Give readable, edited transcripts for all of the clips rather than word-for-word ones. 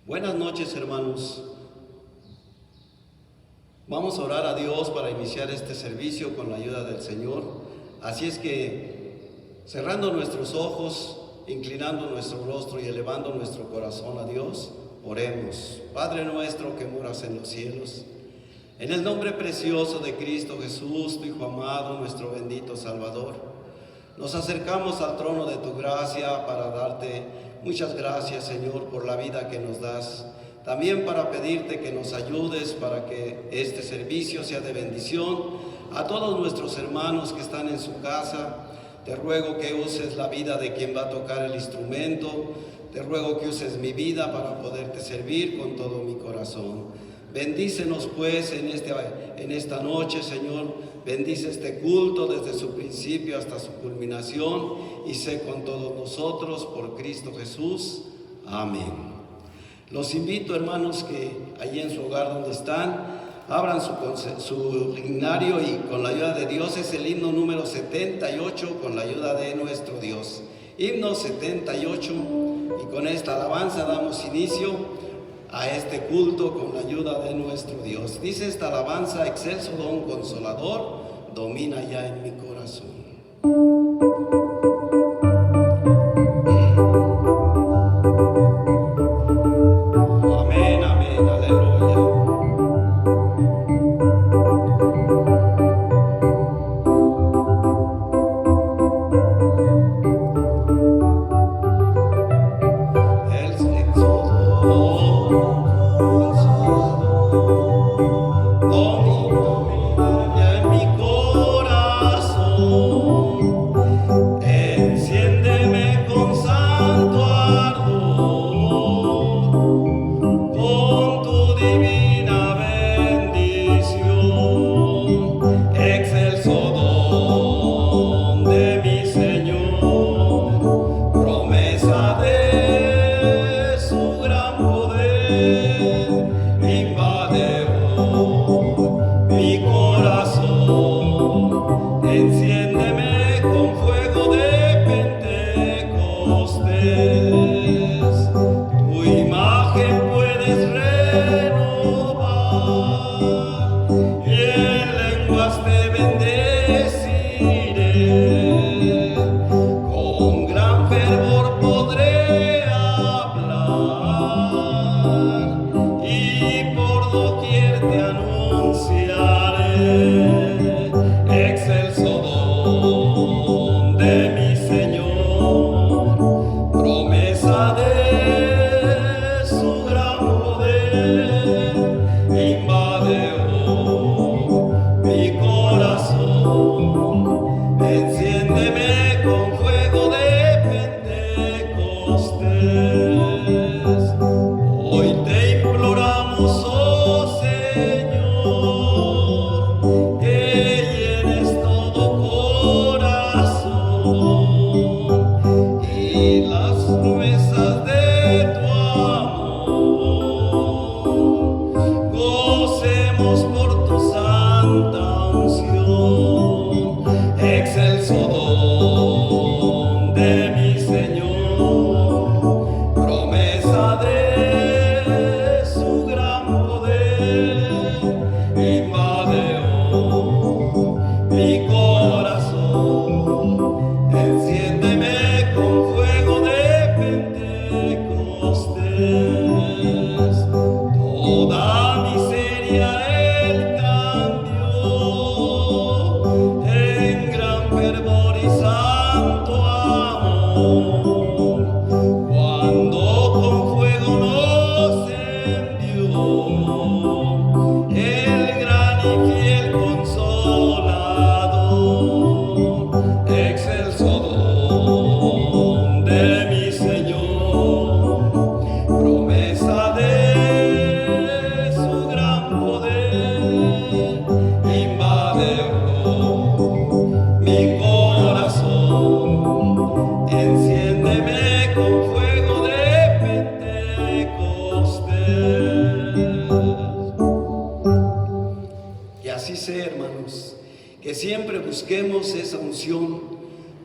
Buenas noches, hermanos. Vamos a orar a Dios para iniciar este servicio con la ayuda del Señor. Así es que, cerrando nuestros ojos, inclinando nuestro rostro y elevando nuestro corazón a Dios, oremos. Padre nuestro que moras en los cielos, en el nombre precioso de Cristo Jesús, tu Hijo amado, nuestro bendito Salvador, nos acercamos al trono de tu gracia para darte muchas gracias, Señor, por la vida que nos das. También para pedirte que nos ayudes para que este servicio sea de bendición a todos nuestros hermanos que están en su casa. Te ruego que uses la vida de quien va a tocar el instrumento. Te ruego que uses mi vida para poderte servir con todo mi corazón. Bendícenos pues en esta noche, Señor. Bendice este culto desde su principio hasta su culminación y sé con todos nosotros por Cristo Jesús. Amén. Los invito, hermanos, que allí en su hogar donde están, abran su himnario y con la ayuda de Dios es el himno número 78 con la ayuda de nuestro Dios. Himno 78, y con esta alabanza damos inicio a este culto con la ayuda de nuestro Dios. Dice esta alabanza: excelso don consolador, domina ya en mi corazón.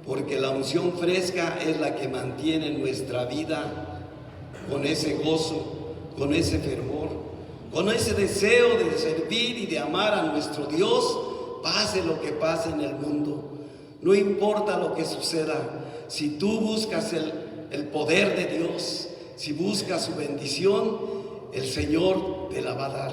Porque la unción fresca es la que mantiene nuestra vida con ese gozo, con ese fervor, con ese deseo de servir y de amar a nuestro Dios, pase lo que pase en el mundo. No importa lo que suceda, si tú buscas el poder de Dios, si buscas su bendición, el Señor te la va a dar.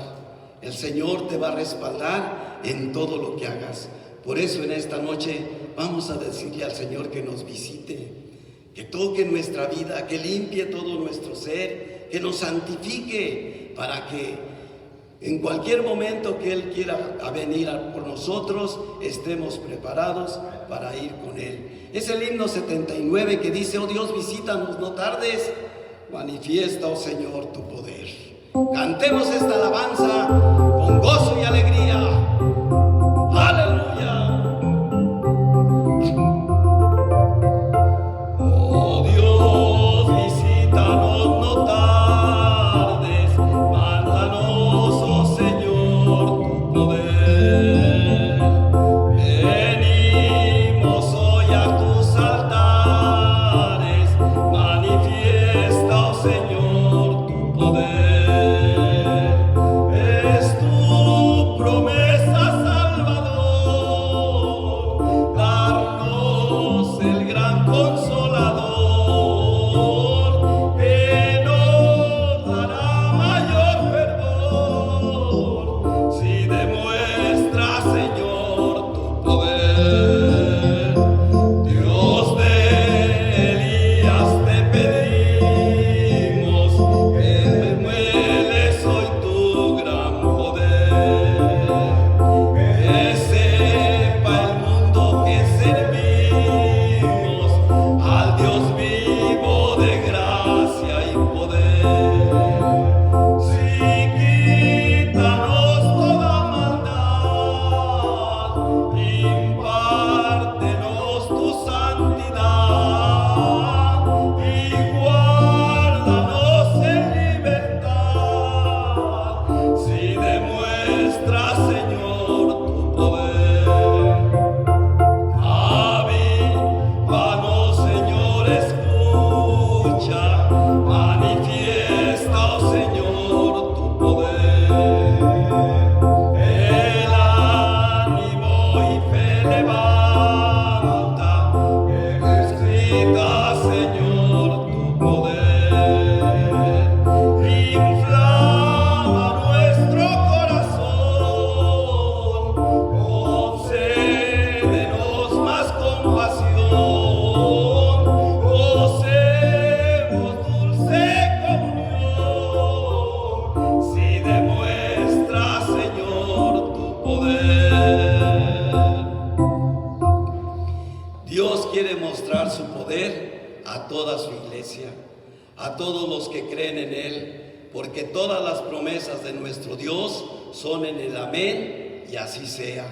El Señor te va a respaldar en todo lo que hagas. Por eso en esta noche vamos a decirle al Señor que nos visite, que toque nuestra vida, que limpie todo nuestro ser, que nos santifique para que en cualquier momento que Él quiera venir por nosotros, estemos preparados para ir con Él. Es el himno 79 que dice: oh Dios, visítanos, no tardes, manifiesta, oh Señor, tu poder. Cantemos esta alabanza con gozo y alegría. Aleluya. Oh Dios, visítanos, no tardes, mándanos, oh Señor, tu poder. Venimos hoy a tus altares, manifiesta, oh Señor, tu poder. Es tu promesa, Salvador, darnos el gran Consolador, que nos dará mayor fervor si demuestra, Señor, tu poder. Dios de Elías, te pedimos que demueles hoy tu gran poder, que sepa el mundo que servimos al Dios vivo de gracia y poder. Si quítanos toda maldad, impártenos tu santidad y guárdanos en libertad si demuestras, Señor, tu poder. Avívanos, Señor, escucha, manifiesta, oh Señor, tu poder. El ánimo y fe levanta, ejercita, Señor, tu poder. Inflama nuestro corazón, concédenos más compasión, gocemos dulce comunión si demuestra, Señor, tu poder. Dios quiere mostrar su poder a toda su iglesia, a todos los que creen en Él, porque todas las promesas de nuestro Dios son en el amén y así sea.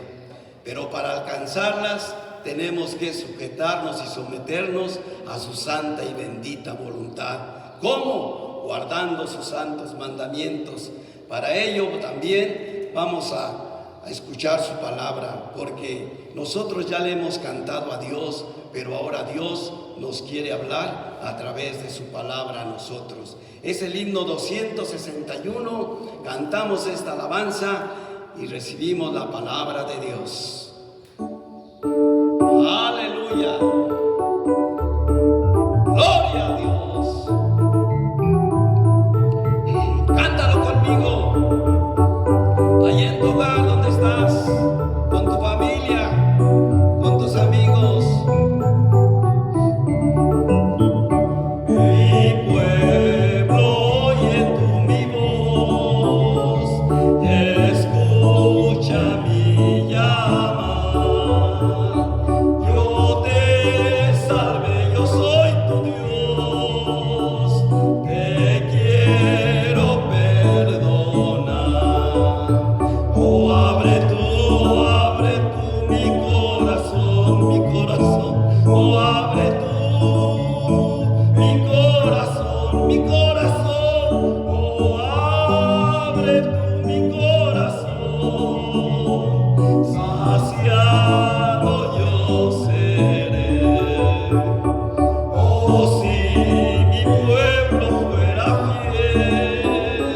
Pero para alcanzarlas tenemos que sujetarnos y someternos a su santa y bendita voluntad. ¿Cómo? Guardando sus santos mandamientos. Para ello también vamos a escuchar su palabra, porque nosotros ya le hemos cantado a Dios, pero ahora Dios nos quiere hablar a través de su palabra a nosotros. Es el himno 261, cantamos esta alabanza y recibimos la palabra de Dios. Aleluya. Gloria a Dios. Cántalo conmigo. Allí en tu hogar donde estás, con tu familia, con tus amigos. Mi pueblo, oye tú mi voz, escucha mi llamada. Yo te salve, yo soy tu Dios, te quiero perdonar. Oh, abre tú mi corazón, mi corazón. Oh, abre tú mi corazón, mi corazón. Oh, abre tú mi corazón. Saciado yo seré. Oh, si mi pueblo fuera fiel,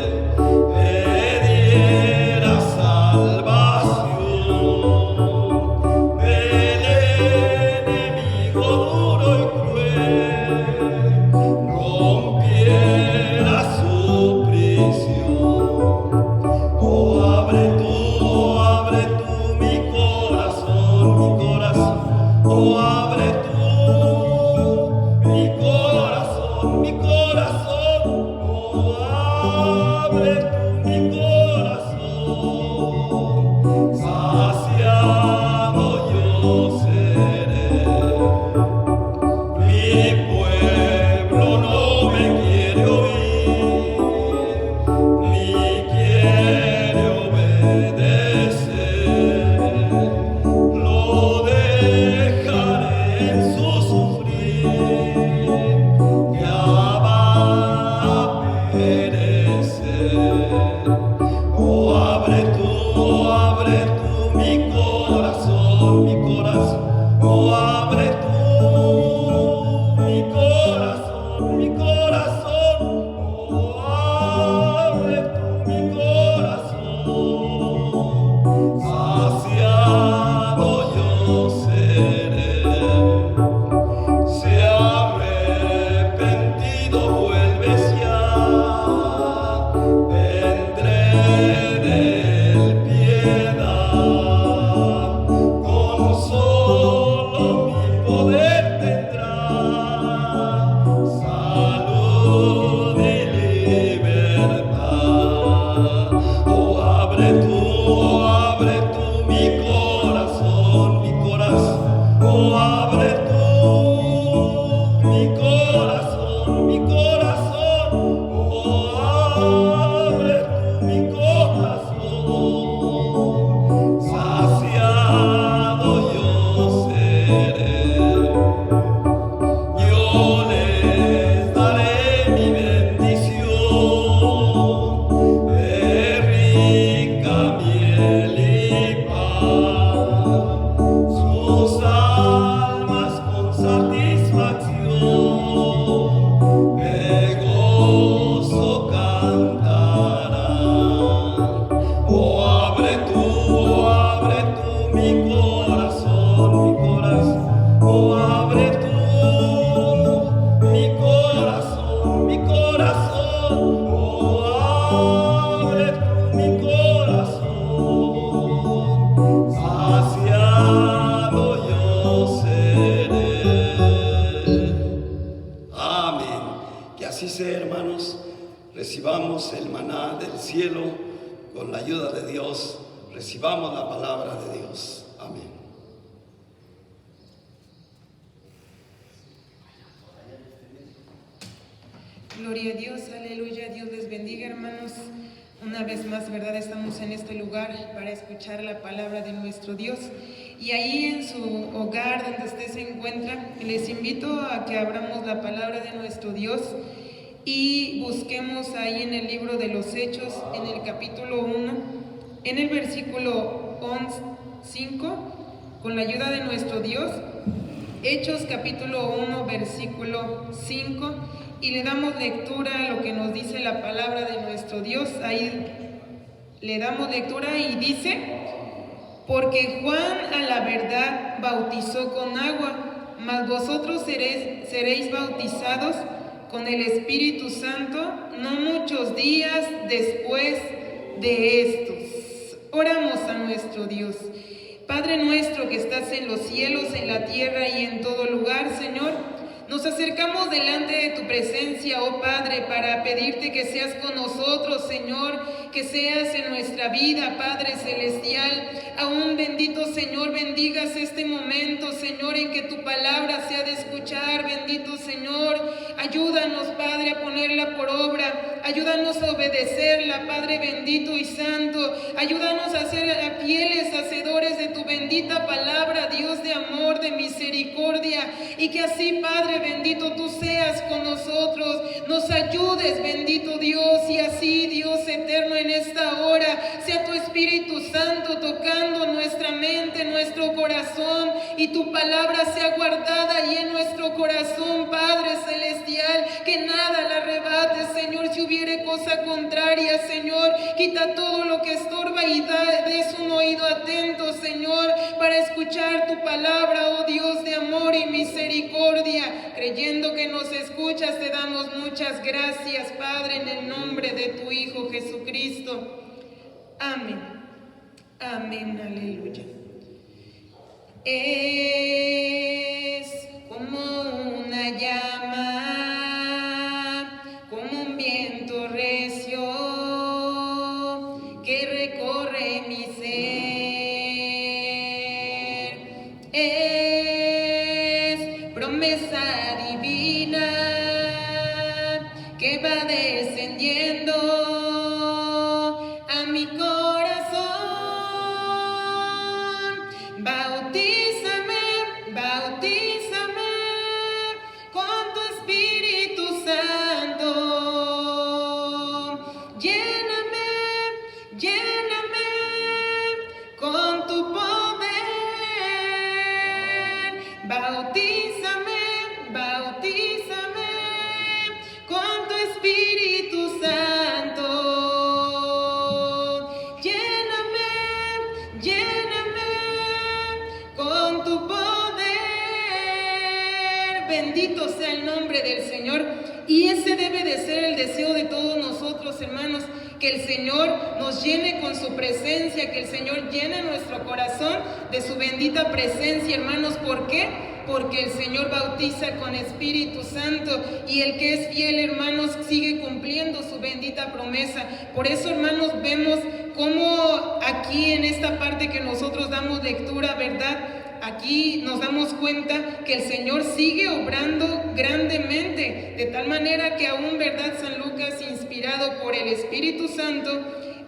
saciado yo seré. Si arrepentido vuelves ya, tendré del piedad, con solo mi poder tendrá salud y libertad. Oh, abre tú mi corazón, mi corazón. Oh, abre tú mi corazón, mi corazón. Oh, abre tú mi corazón. Saciado yo seré. Yo les daré mi bendición de rica miel y paz. Sus almas con satisfacción de gozo cantarán. Oh, abre tú mi corazón, mi corazón. Oh, abre tú mi corazón, mi corazón. Oh, abre tú mi corazón. Saciado yo seré. Amén. Que así sea, hermanos. Recibamos el maná del cielo con la ayuda de Dios. Recibamos la palabra de Dios. Amén. Gloria a Dios, aleluya, Dios les bendiga, hermanos. Una vez más, ¿verdad? Estamos en este lugar para escuchar la palabra de nuestro Dios. Y ahí en su hogar, donde usted se encuentra, les invito a que abramos la palabra de nuestro Dios y busquemos ahí en el libro de los Hechos, en el capítulo 1, en el versículo 5, con la ayuda de nuestro Dios. Hechos capítulo 1, versículo 5, y le damos lectura a lo que nos dice la palabra de nuestro Dios. Ahí le damos lectura y dice: porque Juan a la verdad bautizó con agua, mas vosotros seréis bautizados con el Espíritu Santo no muchos días después de estos. Oramos a nuestro Dios. Padre nuestro que estás en los cielos, en la tierra y en todo lugar, Señor, nos acercamos delante de tu presencia, oh Padre, para pedirte que seas con nosotros, Señor, que seas en nuestra vida, Padre celestial. Aún, bendito Señor, bendigas este momento, Señor, en que tu palabra se ha de escuchar. Bendito Señor, ayúdanos, Padre, a ponerla por obra. Ayúdanos a obedecerla, Padre bendito y santo. Ayúdanos a ser fieles hacedores de tu bendita palabra, Dios de amor, de misericordia. Y que así, Padre bendito, tú seas con nosotros. Nos ayudes, bendito Dios. Y así, Dios eterno, en esta hora, sea tu Espíritu Santo tocando nuestra mente, nuestro corazón. Y tu palabra sea guardada ahí en nuestro corazón, Padre celestial. Que nada la arrebate, Señor. Si hubiere cosa contraria, Señor, quita todo lo que estorba y des un oído atento, Señor, para escuchar tu palabra, oh Dios de amor y misericordia. Creyendo que nos escuchas, te damos muchas gracias, Padre, en el nombre de tu Hijo Jesucristo. Amén. Amén, aleluya. Es como una llama, como un viento recio que recorre mi ser. Es promesa divina que va descendiendo a mi corazón. Bautízame, bautízame con tu Espíritu del Señor. Y ese debe de ser el deseo de todos nosotros, hermanos, que el Señor nos llene con su presencia, que el Señor llene nuestro corazón de su bendita presencia, hermanos. ¿Por qué? Porque el Señor bautiza con Espíritu Santo y el que es fiel, hermanos, sigue cumpliendo su bendita promesa. Por eso, hermanos, vemos cómo aquí en esta parte que nosotros damos lectura, ¿verdad? Aquí nos damos cuenta que el Señor sigue obrando grandemente, de tal manera que aún, ¿verdad? San Lucas, inspirado por el Espíritu Santo,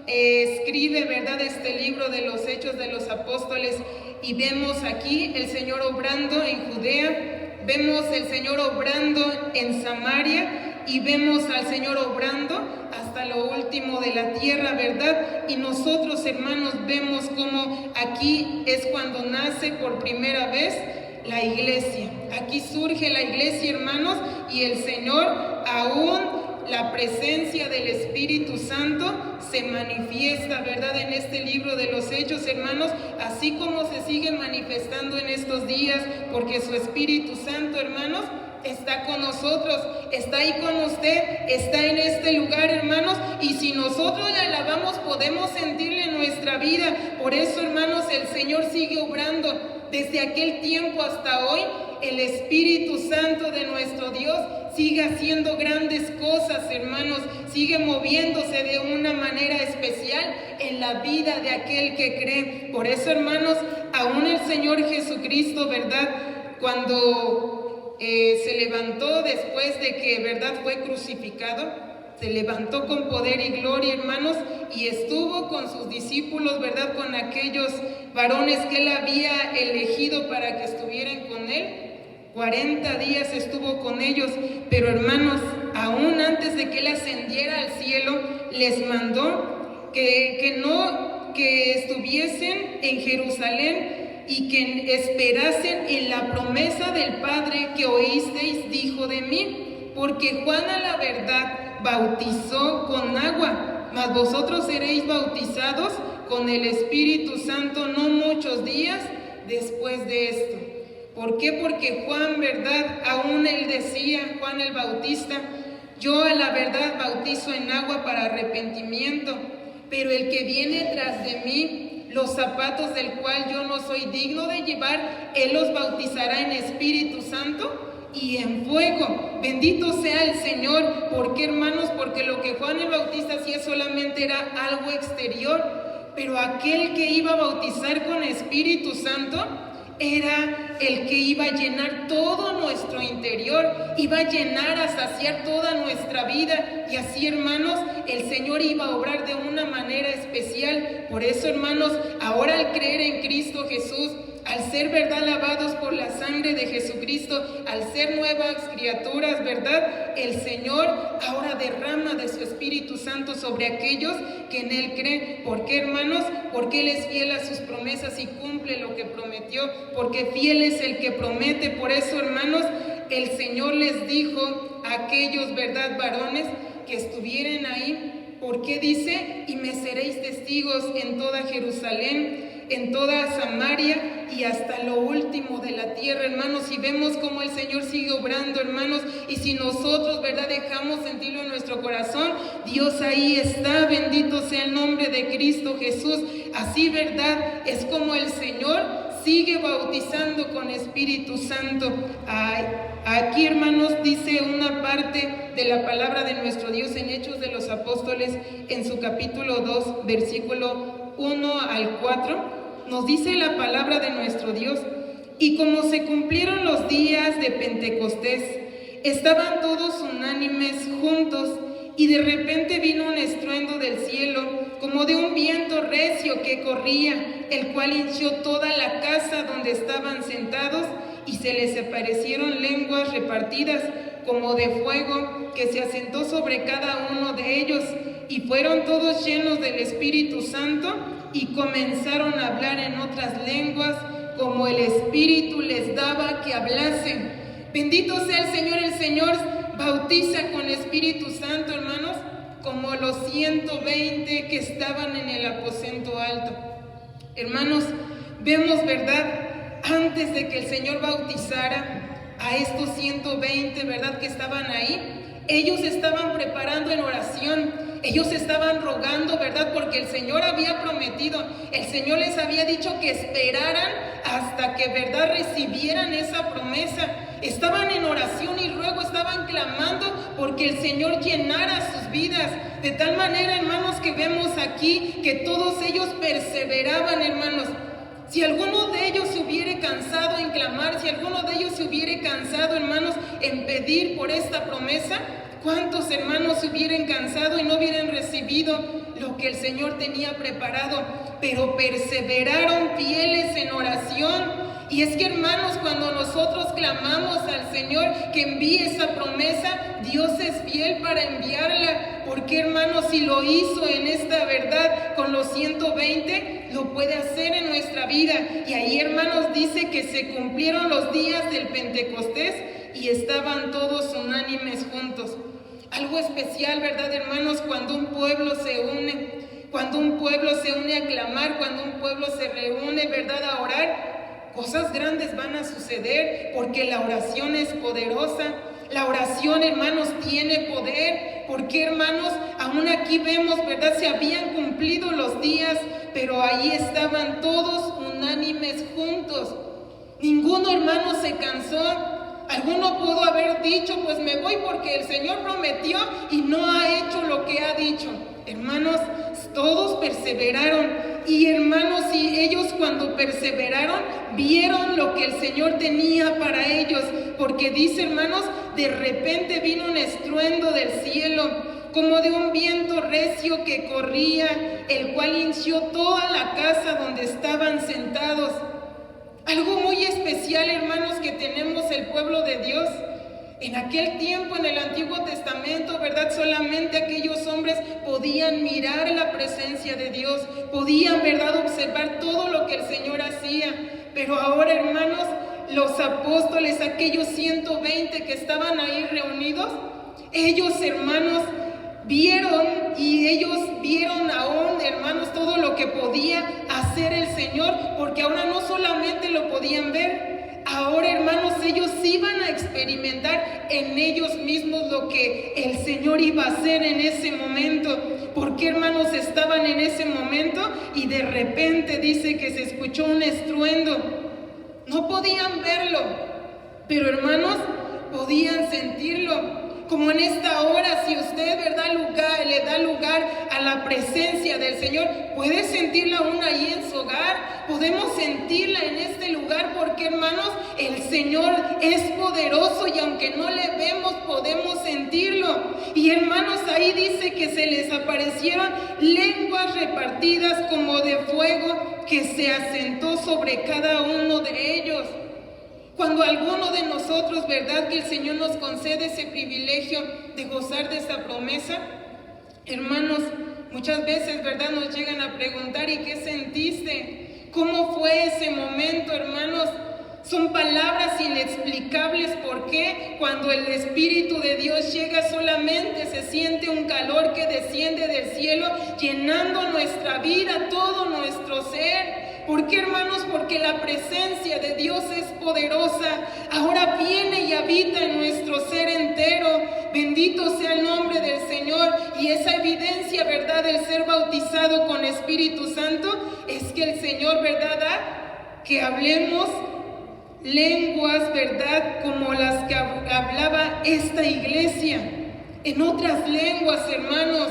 escribe, ¿verdad?, este libro de los Hechos de los Apóstoles, y vemos aquí el Señor obrando en Judea, vemos el Señor obrando en Samaria y vemos al Señor obrando hasta lo último de la tierra, ¿verdad? Y nosotros, hermanos, vemos cómo aquí es cuando nace por primera vez la iglesia. Aquí surge la iglesia, hermanos, y el Señor, aún la presencia del Espíritu Santo se manifiesta, ¿verdad?, en este libro de los Hechos, hermanos, así como se sigue manifestando en estos días, porque su Espíritu Santo, hermanos, está con nosotros, está ahí con usted, está en este lugar, hermanos, y si nosotros le alabamos, podemos sentirle en nuestra vida. Por eso, hermanos, el Señor sigue obrando desde aquel tiempo hasta hoy. El Espíritu Santo de nuestro Dios sigue haciendo grandes cosas, hermanos, sigue moviéndose de una manera especial en la vida de aquel que cree. Por eso, hermanos, aún el Señor Jesucristo, ¿verdad?, cuando se levantó después de que, ¿verdad?, fue crucificado, se levantó con poder y gloria, hermanos, y estuvo con sus discípulos, ¿verdad?, con aquellos varones que él había elegido para que estuvieran con él. 40 días estuvo con ellos, pero, hermanos, aún antes de que él ascendiera al cielo, les mandó que estuviesen en Jerusalén y que esperasen en la promesa del Padre que oísteis dijo de mí, porque Juan a la verdad bautizó con agua, mas vosotros seréis bautizados con el Espíritu Santo no muchos días después de esto. ¿Por qué? Porque Juan, ¿verdad?, aún él decía, Juan el Bautista, yo a la verdad bautizo en agua para arrepentimiento, pero el que viene tras de mí, los zapatos del cual yo no soy digno de llevar, él los bautizará en Espíritu Santo y en fuego. Bendito sea el Señor. ¿Por qué, hermanos? Porque lo que Juan el Bautista hacía solamente era algo exterior, pero aquel que iba a bautizar con Espíritu Santo era el que iba a llenar todo nuestro interior, iba a llenar, a saciar toda nuestra vida, y así, hermanos, el Señor iba a obrar de una manera especial. Por eso, hermanos, ahora al creer en Cristo Jesús, al ser, ¿verdad?, lavados por la sangre de Jesucristo, al ser nuevas criaturas, ¿verdad?, el Señor ahora derrama de su Espíritu Santo sobre aquellos que en Él creen. ¿Por qué, hermanos? Porque Él es fiel a sus promesas y cumple lo que prometió, porque fiel es el que promete. Por eso, hermanos, el Señor les dijo a aquellos, ¿verdad?, varones que estuvieran ahí, porque dice, y me seréis testigos en toda Jerusalén, en toda Samaria y hasta lo último de la tierra, hermanos. Y vemos cómo el Señor sigue obrando, hermanos, y si nosotros, ¿verdad?, dejamos sentirlo en nuestro corazón, Dios ahí está. Bendito sea el nombre de Cristo Jesús. Así, ¿verdad?, es como el Señor sigue bautizando con Espíritu Santo. Aquí, hermanos, dice una parte de la palabra de nuestro Dios en Hechos de los Apóstoles, en su capítulo 2, versículo 1 al 4, nos dice la palabra de nuestro Dios: y como se cumplieron los días de Pentecostés, estaban todos unánimes juntos, y de repente vino un estruendo del cielo, como de un viento recio que corría, el cual hinchió toda la casa donde estaban sentados, y se les aparecieron lenguas repartidas como de fuego, que se asentó sobre cada uno de ellos, y fueron todos llenos del Espíritu Santo, y comenzaron a hablar en otras lenguas, como el Espíritu les daba que hablasen. Bendito sea el Señor bautiza con Espíritu Santo, hermanos, como los 120 que estaban en el aposento alto. Hermanos, vemos, ¿verdad?, antes de que el Señor bautizara, a estos 120, ¿verdad?, que estaban ahí. Ellos estaban preparando en oración, ellos estaban rogando, ¿verdad?, porque el Señor había prometido, el Señor les había dicho que esperaran hasta que, ¿verdad?, recibieran esa promesa. Estaban en oración y ruego, estaban clamando porque el Señor llenara sus vidas. De tal manera, hermanos, que vemos aquí que todos ellos perseveraban, hermanos. Si alguno de ellos se hubiera cansado en clamar, si alguno de ellos se hubiera cansado, hermanos, en pedir por esta promesa, ¿cuántos hermanos se hubieran cansado y no hubieran recibido lo que el Señor tenía preparado? Pero perseveraron fieles en oración. Y es que, hermanos, cuando nosotros clamamos al Señor que envíe esa promesa, Dios es fiel para enviarla. Porque, hermanos, si lo hizo en esta verdad con los 120, lo puede hacer en nuestra vida. Y ahí, hermanos, dice que se cumplieron los días del Pentecostés y estaban todos unánimes juntos. Algo especial, ¿verdad, hermanos? Cuando un pueblo se une, cuando un pueblo se une a clamar, cuando un pueblo se reúne, ¿verdad?, a orar, cosas grandes van a suceder, porque la oración es poderosa. La oración, hermanos, tiene poder, porque, hermanos, aún aquí vemos, ¿verdad?, se habían cumplido los días, pero ahí estaban todos unánimes juntos. Ninguno, hermano, se cansó. Alguno pudo haber dicho, pues me voy porque el Señor prometió y no ha hecho lo que ha dicho. Hermanos, todos perseveraron. Y, hermanos, y ellos cuando perseveraron, vieron lo que el Señor tenía para ellos. Porque dice, hermanos, de repente vino un estruendo del cielo, como de un viento recio que corría, el cual hinchió toda la casa donde estaban sentados. Algo muy especial, hermanos, que tenemos el pueblo de Dios. En aquel tiempo, en el Antiguo Testamento, ¿verdad?, solamente aquellos hombres podían mirar la presencia de Dios, podían, ¿verdad?, observar todo lo que el Señor hacía. Pero ahora, hermanos, los apóstoles, aquellos 120 que estaban ahí reunidos, ellos, hermanos, vieron, y ellos vieron aún, hermanos, todo lo que podía hacer el Señor, porque ahora no solamente lo podían ver, ahora, hermanos, ellos iban a experimentar en ellos mismos lo que el Señor iba a hacer en ese momento. Porque, hermanos, estaban en ese momento y de repente dice que se escuchó un estruendo. No podían verlo, pero, hermanos, podían sentirlo. Como en esta hora, si usted, ¿verdad?, le da lugar a la presencia del Señor, puede sentirla aún ahí en su hogar. Podemos sentirla en este lugar porque, hermanos, el Señor es poderoso y aunque no le vemos, podemos sentirlo. Y, hermanos, ahí dice que se les aparecieron lenguas repartidas como de fuego que se asentó sobre cada uno de ellos. Cuando alguno de nosotros, ¿verdad?, que el Señor nos concede ese privilegio de gozar de esa promesa, hermanos, muchas veces, ¿verdad?, nos llegan a preguntar, ¿y qué sentiste? ¿Cómo fue ese momento, hermanos? Son palabras inexplicables. ¿Por qué? Cuando el Espíritu de Dios llega, solamente se siente un calor que desciende del cielo, llenando nuestra vida, todo nuestro ser. ¿Por qué, hermanos? Porque la presencia de Dios es poderosa. Ahora viene y habita en nuestro ser entero. Bendito sea el nombre del Señor. Y esa evidencia, ¿verdad?, del ser bautizado con Espíritu Santo es que el Señor, ¿verdad?, da que hablemos lenguas, ¿verdad?, como las que hablaba esta iglesia. En otras lenguas, hermanos.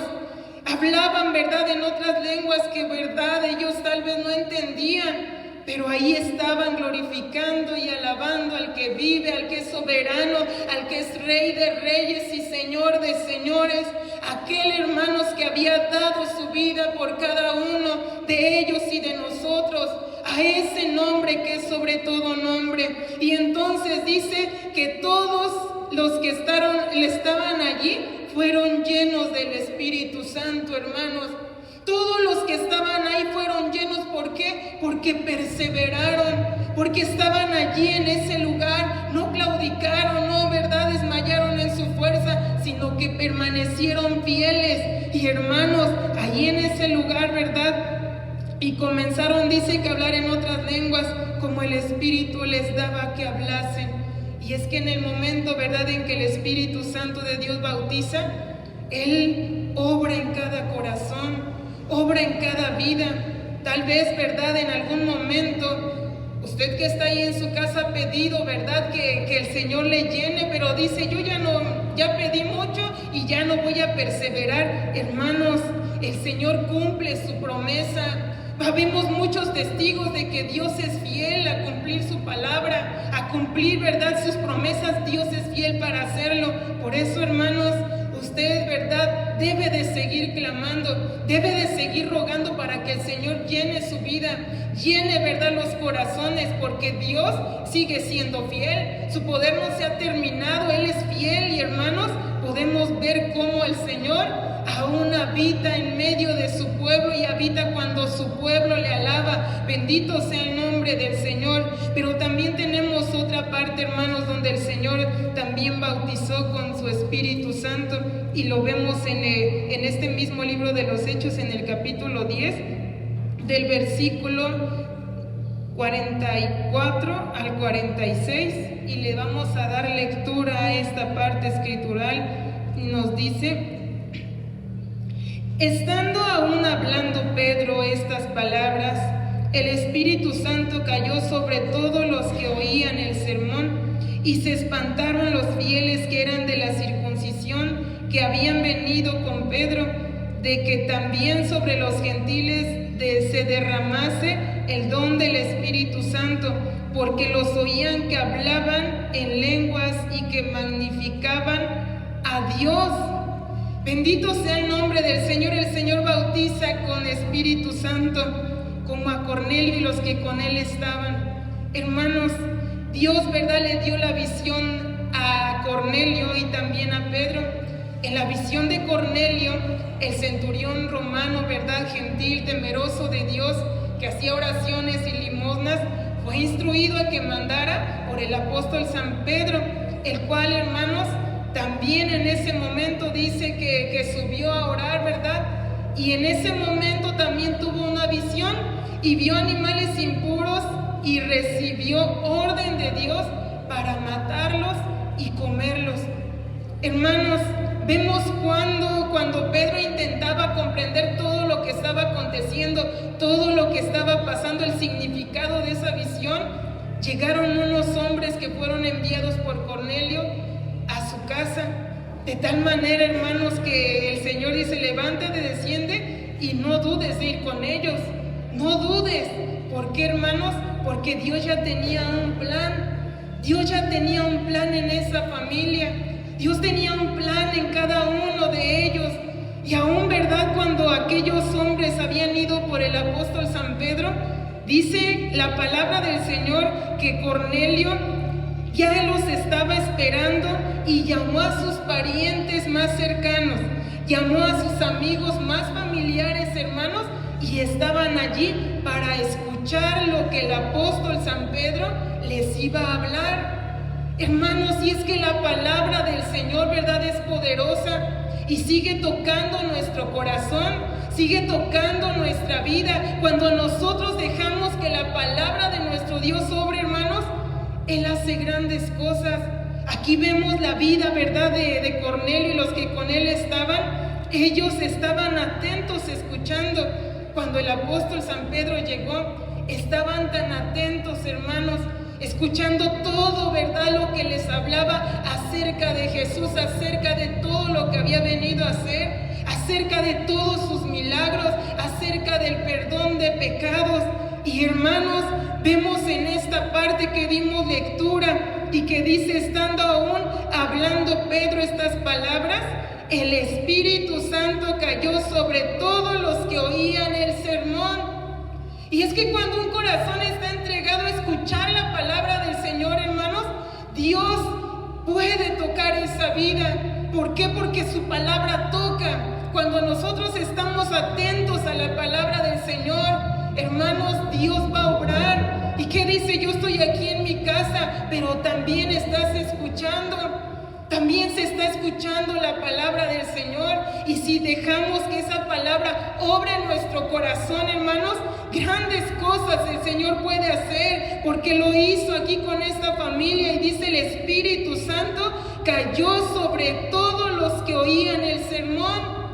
Hablaban, ¿verdad?, en otras lenguas que, ¿verdad?, ellos tal vez no entendían, pero ahí estaban glorificando y alabando al que vive, al que es soberano, al que es Rey de reyes y Señor de señores, aquel, hermanos, que había dado su vida por cada uno de ellos y de nosotros, a ese nombre que es sobre todo nombre. Y entonces dice que todos los que estaban allí fueron llenos del Espíritu Santo, hermanos. Todos los que estaban ahí fueron llenos. ¿Por qué? Porque perseveraron, porque estaban allí en ese lugar, no claudicaron, no, ¿verdad?, desmayaron en su fuerza, sino que permanecieron fieles. Y, hermanos, allí en ese lugar, ¿verdad?, y comenzaron, dice, que hablar en otras lenguas, como el Espíritu les daba que hablasen. Y es que en el momento, ¿verdad?, en que el Espíritu Santo de Dios bautiza, Él obra en cada corazón, obra en cada vida. Tal vez, ¿verdad?, en algún momento, usted que está ahí en su casa ha pedido, ¿verdad?, que el Señor le llene, pero dice, yo ya pedí mucho y ya no voy a perseverar. Hermanos, el Señor cumple su promesa. Vemos muchos testigos de que Dios es fiel a cumplir su palabra, a cumplir, ¿verdad?, sus promesas. Dios es fiel para hacerlo. Por eso, hermanos, usted, ¿verdad?, debe de seguir clamando, debe de seguir rogando para que el Señor llene su vida, llene, ¿verdad?, los corazones, porque Dios sigue siendo fiel. Su poder no se ha terminado, Él es fiel. Y hermanos, podemos ver cómo el Señor aún habita en medio de su pueblo y habita cuando su pueblo le alaba. Bendito sea el nombre del Señor. Pero también tenemos otra parte, hermanos, donde el Señor también bautizó con su Espíritu Santo, y lo vemos en este mismo libro de los Hechos, en el capítulo 10, del versículo 44 al 46, y le vamos a dar lectura a esta parte escritural. Nos dice: estando aún hablando Pedro estas palabras, el Espíritu Santo cayó sobre todos los que oían el sermón, y se espantaron los fieles que eran de la circuncisión, que habían venido con Pedro, de que también sobre los gentiles se derramase el don del Espíritu Santo, porque los oían que hablaban en lenguas y que magnificaban a Dios. Bendito sea el nombre del Señor. El Señor bautiza con Espíritu Santo, como a Cornelio y los que con él estaban. Hermanos, Dios, ¿verdad?, le dio la visión a Cornelio y también a Pedro. En la visión de Cornelio, el centurión romano, ¿verdad?, gentil, temeroso de Dios, que hacía oraciones y limosnas, fue instruido a que mandara por el apóstol San Pedro, el cual, hermanos, también en ese momento dice que subió a orar, ¿verdad? Y en ese momento también tuvo una visión y vio animales impuros y recibió orden de Dios para matarlos y comerlos. Hermanos, vemos cuando Pedro intentaba comprender todo lo que estaba aconteciendo, todo lo que estaba pasando, el significado de esa visión, llegaron unos hombres que fueron enviados por Cornelio a su casa, de tal manera, hermanos, que el Señor dice: levántate, desciende y no dudes de ir con ellos, no dudes. ¿Por qué, hermanos? Porque Dios ya tenía un plan. Dios ya tenía un plan en esa familia. Dios tenía un plan en cada uno de ellos. Y aún, ¿verdad?, cuando aquellos hombres habían ido por el apóstol San Pedro, dice la palabra del Señor que Cornelio ya los estaba esperando y llamó a sus parientes más cercanos, llamó a sus amigos más familiares, hermanos, y estaban allí para escuchar lo que el apóstol San Pedro les iba a hablar. Hermanos, y es que la palabra del Señor, ¿verdad?, es poderosa y sigue tocando nuestro corazón, sigue tocando nuestra vida. Cuando nosotros dejamos que la palabra de nuestro Dios obre, hermanos, Él hace grandes cosas. Aquí vemos la vida, ¿verdad?, de Cornelio y los que con él estaban. Ellos estaban atentos escuchando. Cuando el apóstol San Pedro llegó, estaban tan atentos, hermanos, escuchando todo, ¿verdad?, lo que les hablaba acerca de Jesús, acerca de todo lo que había venido a hacer, acerca de todos sus milagros, acerca del perdón de pecados. Y, hermanos, vemos en esta parte que dimos lectura y que dice: estando aún hablando Pedro estas palabras, el Espíritu Santo cayó sobre todos los que oían el sermón. Y es que cuando un corazón está entregado a escuchar la palabra del Señor, hermanos, Dios puede tocar esa vida. ¿Por qué? Porque su palabra toca. Cuando nosotros estamos atentos a la palabra del Señor, hermanos, Dios va a obrar. ¿Y qué dice? Yo estoy aquí en mi casa, pero también estás escuchando. También se está escuchando la palabra del Señor. Y si dejamos que esa palabra obre en nuestro corazón, hermanos, Grandes cosas el Señor puede hacer, porque lo hizo aquí con esta familia. Y dice: el Espíritu Santo cayó sobre todos los que oían el sermón.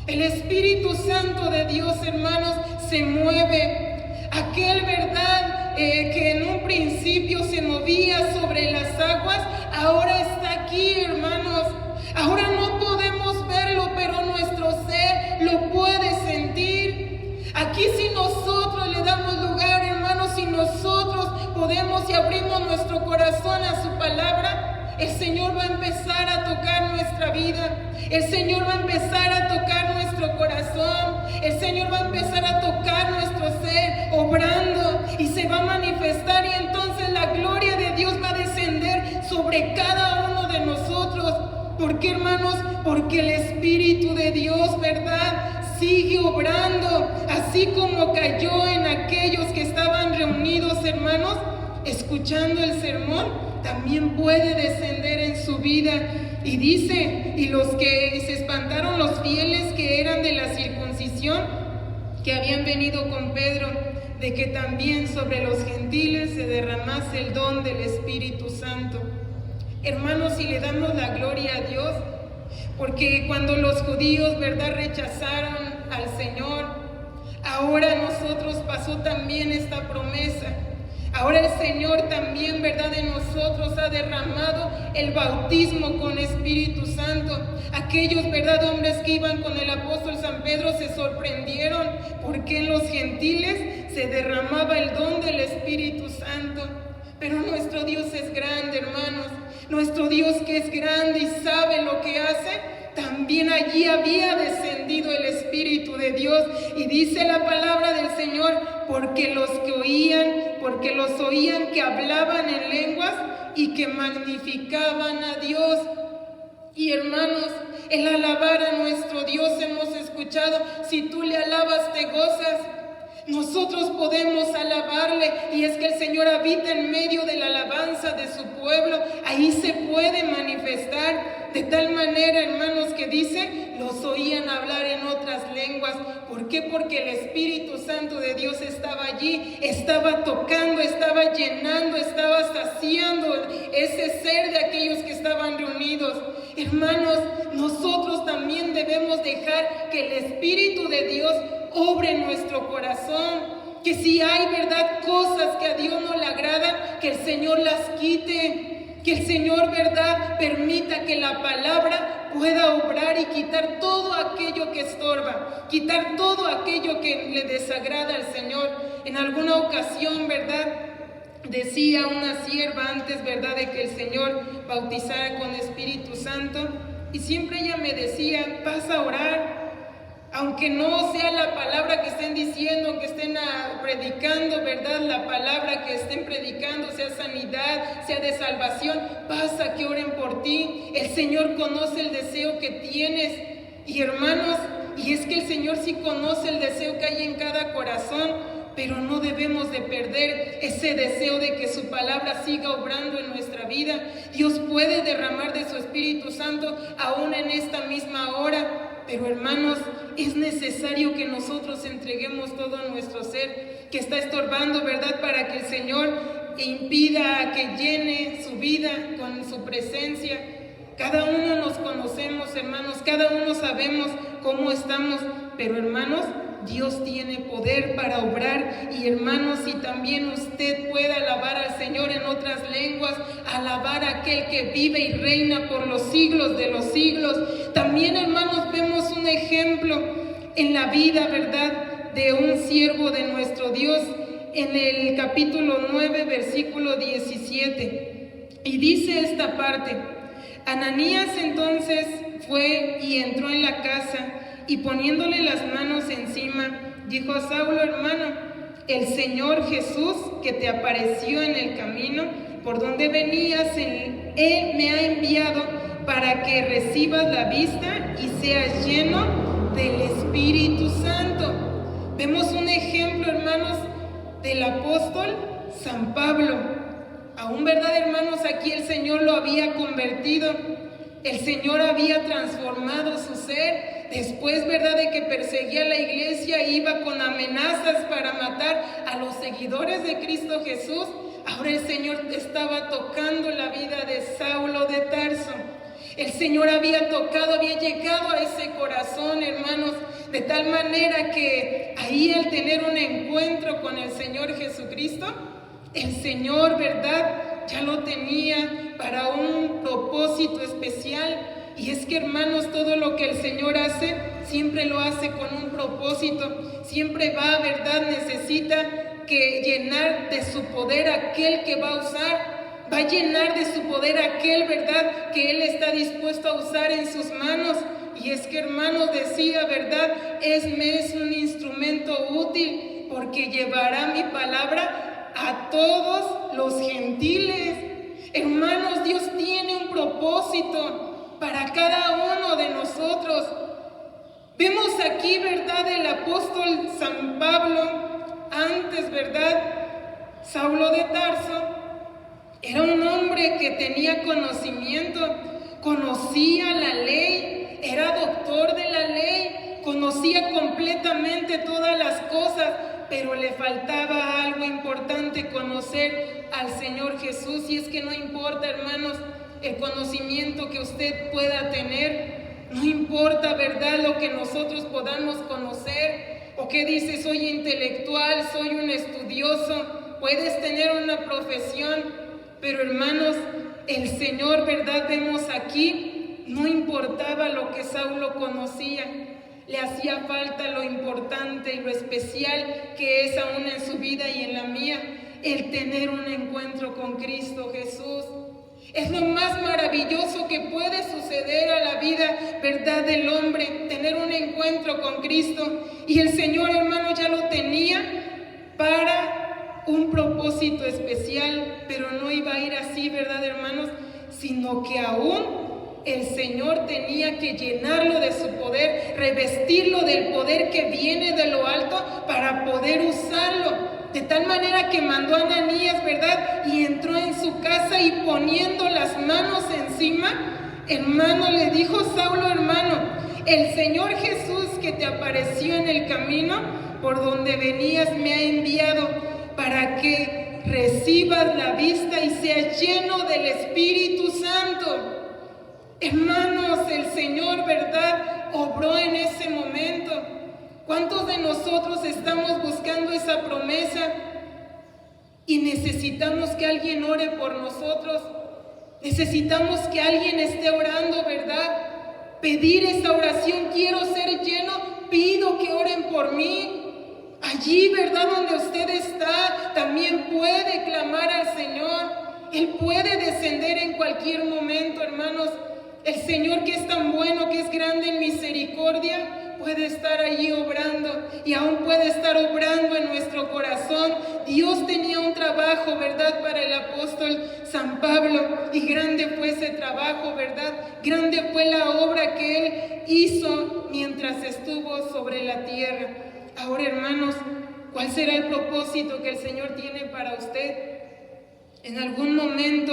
El Espíritu Santo de Dios, hermanos, se mueve. Aquel, verdad, que en un principio se movía sobre las aguas, ahora está aquí, hermanos. Ahora no podemos verlo, pero nuestro ser lo puede sentir. Aquí, si nosotros le damos lugar, hermanos, si nosotros podemos y abrimos nuestro corazón a su palabra, el Señor va a empezar a tocar nuestra vida. El Señor va a empezar a tocar nuestro corazón. El Señor va a empezar a tocar nuestro ser, obrando, y se va a manifestar, y entonces la gloria de Dios va a descender sobre cada uno de nosotros. ¿Por qué, hermanos? Porque el Espíritu de Dios, ¿verdad?, sigue obrando, así como cayó en aquellos que estaban reunidos, hermanos, escuchando el sermón. También puede descender en su vida. Y dice: y los que se espantaron, los fieles que eran de la circuncisión, que habían venido con Pedro, de que también sobre los gentiles se derramase el don del Espíritu Santo. Hermanos, si le damos la gloria a Dios, porque cuando los judíos, ¿verdad?, rechazaron al Señor, ahora a nosotros pasó también esta promesa. Ahora el Señor también, ¿verdad?, de nosotros ha derramado el bautismo con Espíritu Santo. Aquellos, ¿verdad?, hombres que iban con el apóstol San Pedro se sorprendieron porque en los gentiles se derramaba el don del Espíritu Santo. Pero nuestro Dios es grande, hermanos. Nuestro Dios, que es grande y sabe lo que hace, también allí había descendido el Espíritu de Dios. Y dice la palabra del Señor: porque los oían que hablaban en lenguas y que magnificaban a Dios. Y, hermanos, el alabar a nuestro Dios, hemos escuchado: si tú le alabas, te gozas. Nosotros podemos alabarle, y es que el Señor habita en medio de la alabanza de su pueblo. Ahí se puede manifestar de tal manera, hermanos, que dice: los oían hablar en otras lenguas. ¿Por qué? Porque el Espíritu Santo de Dios estaba allí, estaba tocando, estaba llenando, estaba saciando ese ser de aquellos que estaban reunidos. Hermanos, nosotros también debemos dejar que el Espíritu de Dios obre en nuestro corazón. Que si hay, ¿verdad?, cosas que a Dios no le agradan, que el Señor las quite. Que el Señor, ¿verdad?, permita que la palabra pueda obrar y quitar todo aquello que estorba, quitar todo aquello que le desagrada al Señor. En alguna ocasión, ¿verdad?, decía una sierva antes, ¿verdad?, de que el Señor bautizara con Espíritu Santo, y siempre ella me decía: vas a orar, aunque no sea la palabra que estén diciendo, que estén predicando, ¿verdad?, la palabra que estén predicando, sea sanidad, sea de salvación, basta que oren por ti. El Señor conoce el deseo que tienes. Y, hermanos, y es que el Señor sí conoce el deseo que hay en cada corazón, pero no debemos de perder ese deseo de que su palabra siga obrando en nuestra vida. Dios puede derramar de su Espíritu Santo aún en esta misma hora. Pero, hermanos, es necesario que nosotros entreguemos todo nuestro ser que está estorbando, ¿verdad?, para que el Señor impida que llene su vida con su presencia. Cada uno nos conocemos, hermanos, cada uno sabemos cómo estamos, pero, hermanos, Dios tiene poder para obrar. Y, hermanos, si también usted puede alabar al Señor en otras lenguas, alabar a aquel que vive y reina por los siglos de los siglos. También, hermanos, vemos un ejemplo en la vida, ¿verdad?, de un siervo de nuestro Dios, en el capítulo 9, versículo 17. Y dice esta parte: Ananías entonces fue y entró en la casa, y poniéndole las manos encima, dijo a Saulo: hermano, el Señor Jesús, que te apareció en el camino por donde venías, Él me ha enviado para que recibas la vista y seas lleno del Espíritu Santo. Vemos un ejemplo, hermanos, del apóstol San Pablo. Aún, ¿verdad, hermanos? Aquí el Señor lo había convertido. El Señor había transformado su ser después, ¿verdad?, de que perseguía a la iglesia, iba con amenazas para matar a los seguidores de Cristo Jesús. Ahora el Señor estaba tocando la vida de Saulo de Tarso. El Señor había llegado a ese corazón, hermanos, de tal manera que ahí, al tener un encuentro con el Señor Jesucristo, el Señor, ¿verdad?, ya lo tenía para un propósito especial. Y es que, hermanos, todo lo que el Señor hace, siempre lo hace con un propósito. Siempre va, ¿verdad?, necesita que llenar de su poder aquel que va a usar. Va a llenar de su poder aquel, ¿verdad?, que Él está dispuesto a usar en sus manos. Y es que, hermanos, decía, ¿verdad?, me es un instrumento útil, porque llevará mi palabra a todos los gentiles. Hermanos, Dios tiene un propósito para cada uno de nosotros. Vemos aquí, ¿verdad?, el apóstol San Pablo, antes, ¿verdad?, Saulo de Tarso, era un hombre que tenía conocimiento, conocía la ley, era doctor de la ley, conocía completamente todas las cosas, pero le faltaba algo importante: conocer al Señor Jesús. Y es que no importa, hermanos, el conocimiento que usted pueda tener, no importa, ¿verdad?, lo que nosotros podamos conocer, o que dice, soy intelectual, soy un estudioso, puedes tener una profesión. Pero, hermanos, el Señor, ¿verdad?, vemos aquí, no importaba lo que Saulo conocía, le hacía falta lo importante y lo especial que es aún en su vida y en la mía, el tener un encuentro con Cristo Jesús. Es lo más maravilloso que puede suceder a la vida, ¿verdad?, del hombre, tener un encuentro con Cristo. Y el Señor, hermano, ya lo tenía para un propósito especial, pero no iba a ir así, ¿verdad, hermanos?, sino que aún el Señor tenía que llenarlo de su poder, revestirlo del poder que viene de lo alto para poder usarlo. De tal manera que mandó a Ananías, ¿verdad?, y entró en su casa, y poniendo las manos encima, hermano, le dijo: Saulo, hermano, el Señor Jesús que te apareció en el camino por donde venías me ha enviado para que recibas la vista y seas lleno del Espíritu Santo. Hermanos, el Señor, ¿verdad?, obró en ese momento. ¿Cuántos de nosotros estamos buscando esa promesa y necesitamos que alguien ore por nosotros? Necesitamos que alguien esté orando, ¿verdad? Pedir esa oración: quiero ser lleno, pido que oren por mí. Allí, ¿verdad?, donde usted está, también puede clamar al Señor. Él puede descender en cualquier momento, hermanos. El Señor, que es tan bueno, que es grande en misericordia, puede estar allí obrando, y aún puede estar obrando en nuestro corazón. Dios tenía un trabajo, ¿verdad?, para el apóstol San Pablo, y grande fue ese trabajo, ¿verdad? Grande fue la obra que él hizo mientras estuvo sobre la tierra. Ahora, hermanos, ¿cuál será el propósito que el Señor tiene para usted? En algún momento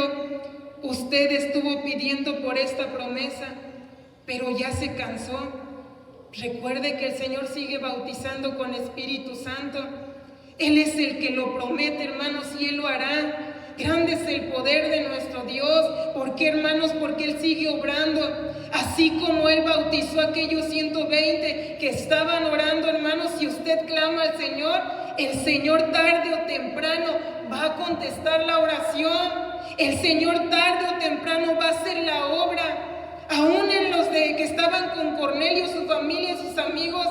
usted estuvo pidiendo por esta promesa, pero ya se cansó. Recuerde que el Señor sigue bautizando con Espíritu Santo. Él es el que lo promete, hermanos, y Él lo hará. Grande es el poder de nuestro Dios. ¿Por qué, hermanos? Porque Él sigue obrando. Así como Él bautizó a aquellos 120 que estaban orando, hermanos, si usted clama al Señor, el Señor tarde o temprano va a contestar la oración. El Señor tarde o temprano va a hacer la obra. Aún en los que estaban con Cornelio, su familia, sus amigos,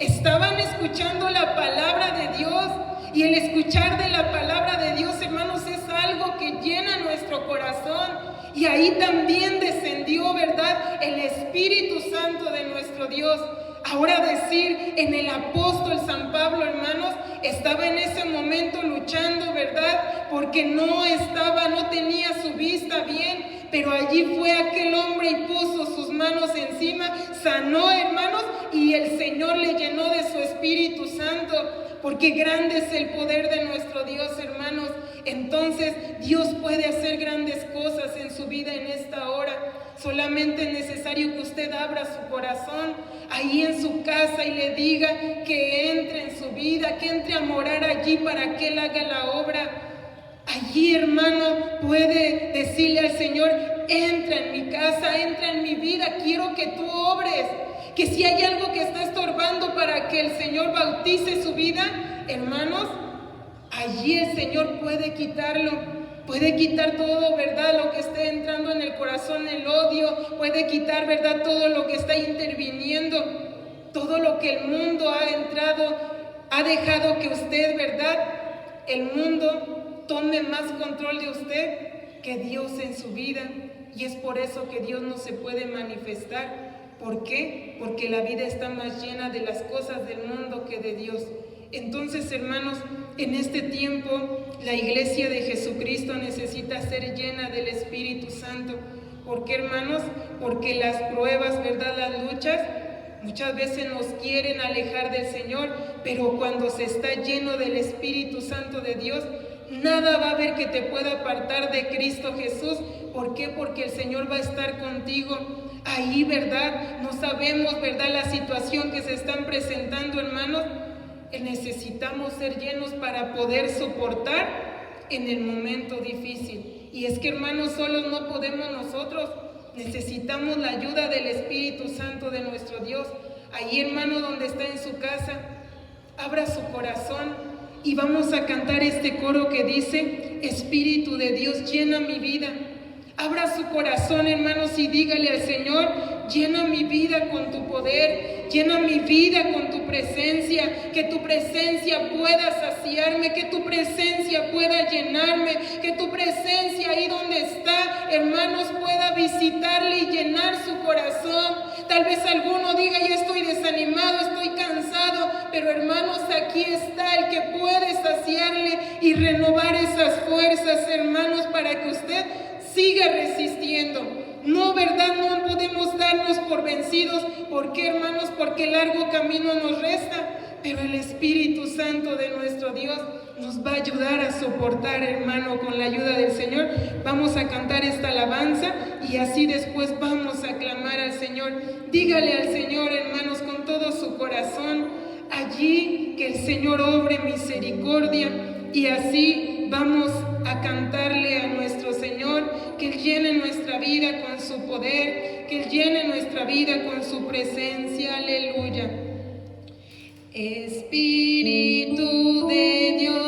estaban escuchando la palabra de Dios. Y el escuchar de la palabra de Dios, hermanos, es algo que llena nuestro corazón. Y ahí también descendió, ¿verdad?, el Espíritu Santo de nuestro Dios. Ahora decir, en el apóstol San Pablo, hermanos, estaba en ese momento luchando, ¿verdad?, porque no tenía su vista bien. Pero allí fue aquel hombre y puso sus manos encima, sanó, hermanos, y el Señor le llenó de su Espíritu Santo. Porque grande es el poder de nuestro Dios, hermanos. Entonces Dios puede hacer grandes cosas en su vida en esta hora. Solamente es necesario que usted abra su corazón ahí en su casa y le diga que entre en su vida, que entre a morar allí para que Él haga la obra. Allí, hermano, puede decirle al Señor: entra en mi casa, entra en mi vida, quiero que tú obres. Que si hay algo que está estorbando para que el Señor bautice su vida, hermanos, allí el Señor puede quitarlo. Puede quitar todo, ¿verdad? Lo que esté entrando en el corazón, el odio. Puede quitar, ¿verdad? Todo lo que está interviniendo. Todo lo que el mundo ha entrado, ha dejado que usted, ¿verdad? El mundo tome más control de usted que Dios en su vida. Y es por eso que Dios no se puede manifestar. ¿Por qué? Porque la vida está más llena de las cosas del mundo que de Dios. Entonces, hermanos, en este tiempo la iglesia de Jesucristo necesita ser llena del Espíritu Santo. ¿Por qué, hermanos? Porque las pruebas, ¿verdad? Las luchas muchas veces nos quieren alejar del Señor, pero cuando se está lleno del Espíritu Santo de Dios, nada va a haber que te pueda apartar de Cristo Jesús. ¿Por qué? Porque el Señor va a estar contigo. Ahí, ¿verdad? No sabemos, ¿verdad? La situación que se están presentando, hermanos. Necesitamos ser llenos para poder soportar en el momento difícil. Y es que, hermanos, solos no podemos nosotros. Necesitamos la ayuda del Espíritu Santo de nuestro Dios. Ahí, hermano, donde está en su casa, abra su corazón y vamos a cantar este coro que dice: Espíritu de Dios, llena mi vida. Abra su corazón, hermanos, y dígale al Señor: llena mi vida con tu poder, llena mi vida con tu presencia, que tu presencia pueda saciarme, que tu presencia pueda llenarme, que tu presencia ahí donde está, hermanos, pueda visitarle y llenar su corazón. Tal vez alguno diga: ya estoy desanimado, estoy cansado, pero hermanos, aquí está el que puede saciarle y renovar esas fuerzas, hermanos, para que usted siga resistiendo. No, ¿verdad? No podemos darnos por vencidos. ¿Por qué, hermanos? Porque el largo camino nos resta, pero el Espíritu Santo de nuestro Dios nos va a ayudar a soportar, hermano, con la ayuda del Señor. Vamos a cantar esta alabanza y así después vamos a clamar al Señor. Dígale al Señor, hermanos, con todo su corazón, allí que el Señor obre misericordia, y así vamos a cantarle a nuestro Señor, que Él llene nuestra vida con su poder, que Él llene nuestra vida con su presencia. Aleluya. Espíritu de Dios,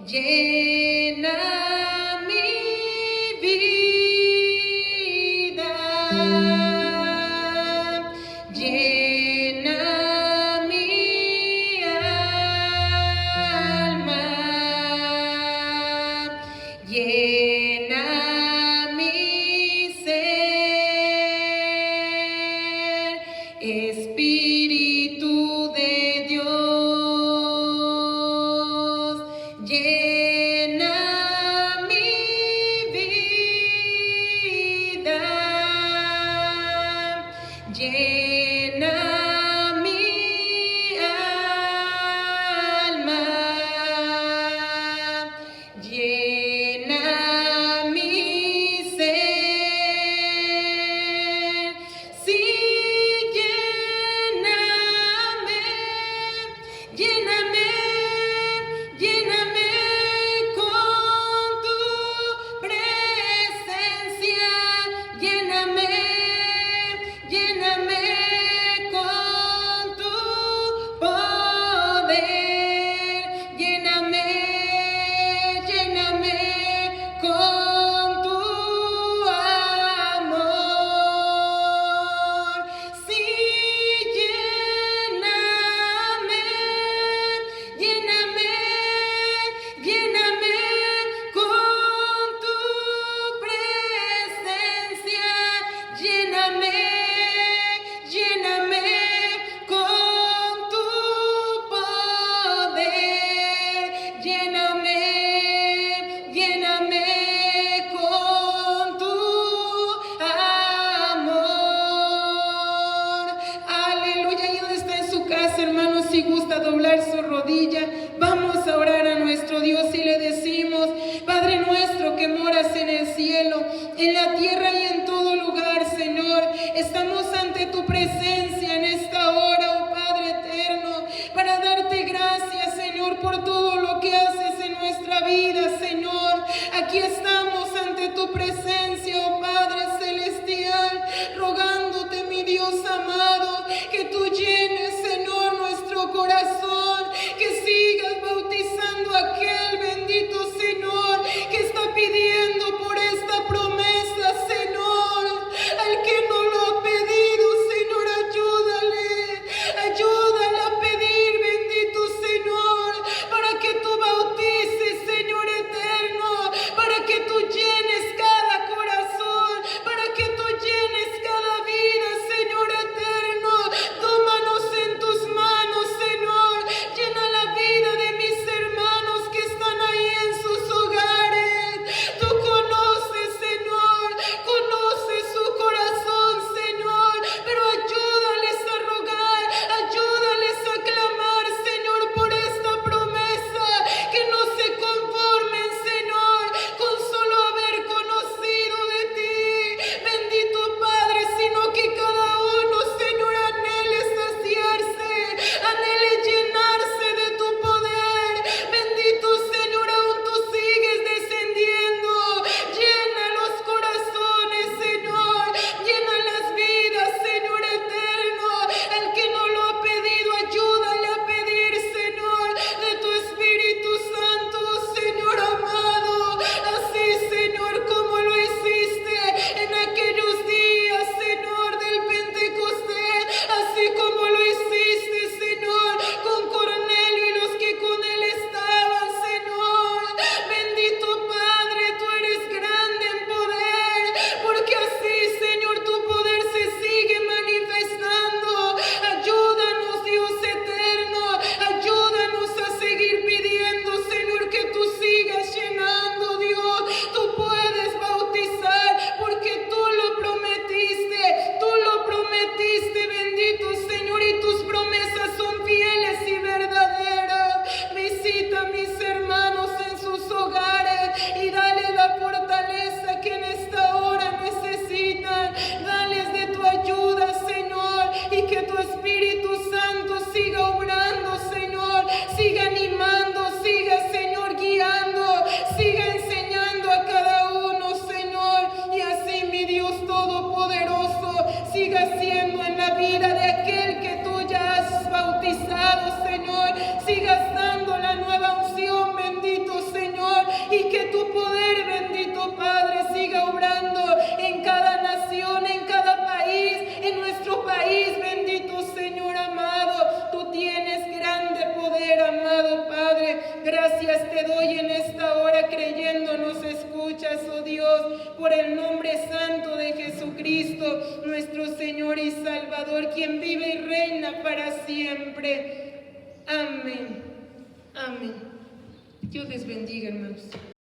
llena mi vida, llena mi alma, llena mi ser. Espíritu de Dios, llena mi vida, llena mi alma, llena mi ser. Sí, lléname, lléname, lléname con tu presencia, lléname, lléname con tu poder, lléname, lléname con tu amor. Sí, lléname, lléname, lléname con tu presencia, lléname, lléname con tu poder, lléname, lléname con tu amor. Aleluya. Y donde está en su casa, hermanos, si gusta doblar su rodilla, vamos a orar a nuestro Dios y le decimos: Padre nuestro que moras en el cielo, Señor, por todo lo que haces en nuestra vida, Señor. Aquí estamos ante tu presencia, oh Padre Celestial, rogándote, mi Dios amado, que tú llenes, Señor, nuestro corazón, que sigas bautizando a aquel bendito Señor que está pidiendo por esta promesa, Señor. Al que no lo ha pedido, Señor, ayúdale a pedir, bendito Señor, para que tú bautices, Señor eterno, para que tú llenes cada corazón, para que tú llenes cada vida, Señor eterno. Tómanos en tus manos, Señor. Llena la vida de mis hermanos que están ahí en sus hogares. Tú conoces, Señor, conoces su corazón, Señor, pero ayúdales a rogar, ayúdales a clamar, Señor, por esta promesa, que no se conformen, Señor, con solo haber conocido de ti, bendito Padre, sino que cada uno, Señor, anhele saciarse, anhele llenarse de tu poder. Bendito Señor, aún tú sigues descendiendo. Llena los corazones, Señor, llena las vidas, Señor eterno. Al que no lo ha pedido, ayúdale a pedir, Señor, de tu Espíritu Santo, Señor amado. Así, Señor, como lo hiciste en aquellos días, Señor, del Pentecostés, así como lo hiciste, Señor, con Cornelio y los que con él estaban, Señor. Bendito Padre, tú eres grande en poder, porque así, Señor, tu poder se sigue manifestando. Ayúdanos, Dios eterno, ayúdanos a seguir pidiendo, Señor, que tú sigas llenando, Dios. Tú puedes bautizar, porque tú lo prometiste, bendito Señor, y tus promesas son fieles y verdaderas. Visita a mis hermanos en sus hogares y dale la fortaleza que en esta hora necesitan. Dales de tu ayuda, Señor, y que tu Espíritu Santo siga obrando, Señor, siga animando, siga, Señor, guiando, siga enseñando a cada uno, Señor, y así, mi Dios todopoderoso, siga siendo en la vida de aquel que tú ya has bautizado, Señor. Sigas dando la nueva unción, bendito Señor, y que tu poder, bendito Padre, siga obrando en cada nación, en cada país, en nuestro país, bendito Señor amado. Tú tienes grande poder, amado Padre. Gracias te doy en esta hora, creyendo nos escuchas, oh Dios, por el nombre santo de Jesucristo, nuestro Señor y Salvador, quien vive y reina para siempre. Amén. Amén. Dios les bendiga, hermanos.